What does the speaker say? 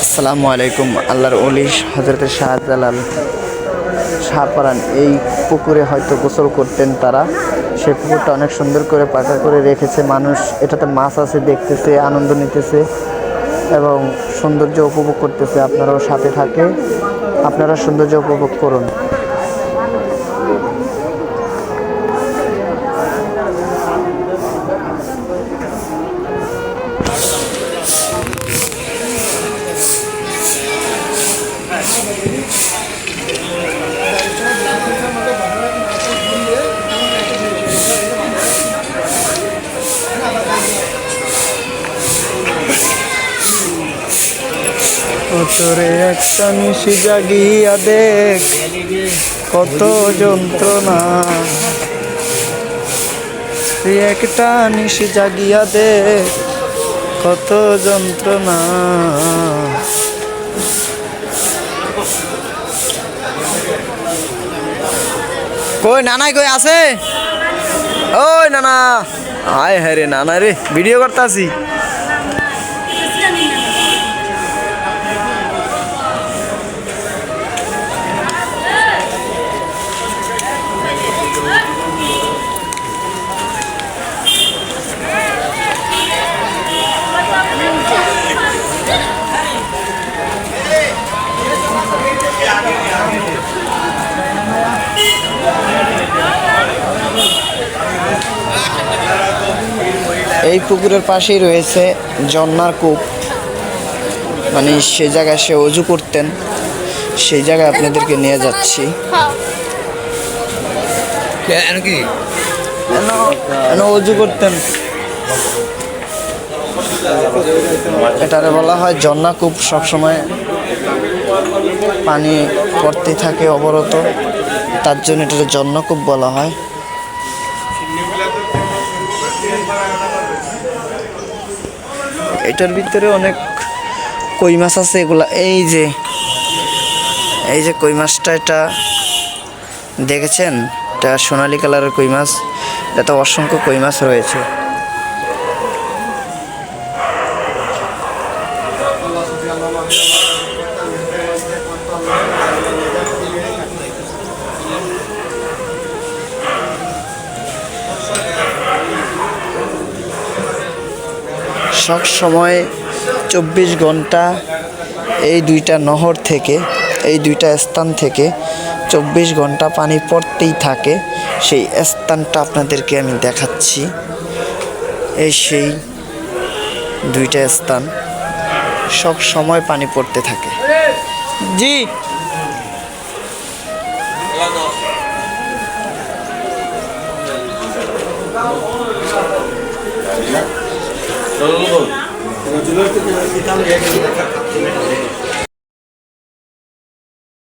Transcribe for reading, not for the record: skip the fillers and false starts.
আসসালামু আলাইকুম। আল্লাহর ওলি হযরত শাহজালাল শাহপরান এই পুকুরে হয়তো গোসল করতেন তারা। সেই পুকুরটা অনেক সুন্দর করে পাকা করে রেখেছে, মানুষ এটাতে মাছ আছে দেখতেছে, আনন্দ নিতেছে এবং সৌন্দর্য উপভোগ করতেছে। আপনারাও সাথে থাকে, আপনারা সৌন্দর্য উপভোগ করুন। তোরে একটা নিশি জাগিয়া দেখ, কত যন্ত্রণা। তুই একটা নিশি জাগিয়া দেখ, কত যন্ত্রণা। কই নানাই কই আছে? ওই নানা, আয় হ্যাঁ রে নানা রে, ভিডিও করতেছি। এই পুকুরের পাশেই রয়েছে ঝর্ণার কূপ, মানে সে জায়গায় সে অজু করতেন, সেই জায়গায় আপনাদেরকে নিয়ে যাচ্ছি। অজু করতেন, এটারে বলা হয় ঝর্ণা কূপ। সবসময় পানি পড়তেই থাকে অবরত, তার জন্য এটাকে ঝর্ণা কূপ বলা হয়। এটার ভিতরে অনেক কই মাছ আছে। এগুলা এই যে কই মাছটা, এটা দেখেছেন? এটা সোনালী কালারের কই মাছ। এটাতে অসংখ্য কই মাছ রয়েছে। সব সময় 24 ঘন্টা এই দুইটা নহর থেকে, এই দুইটা স্থান থেকে 24 ঘন্টা পানি পড়তেই থাকে। সেই স্থানটা আপনাদেরকে আমি দেখাচ্ছি। এই সেই দুইটা স্থান, সব সময় পানি পড়তে থাকে। জি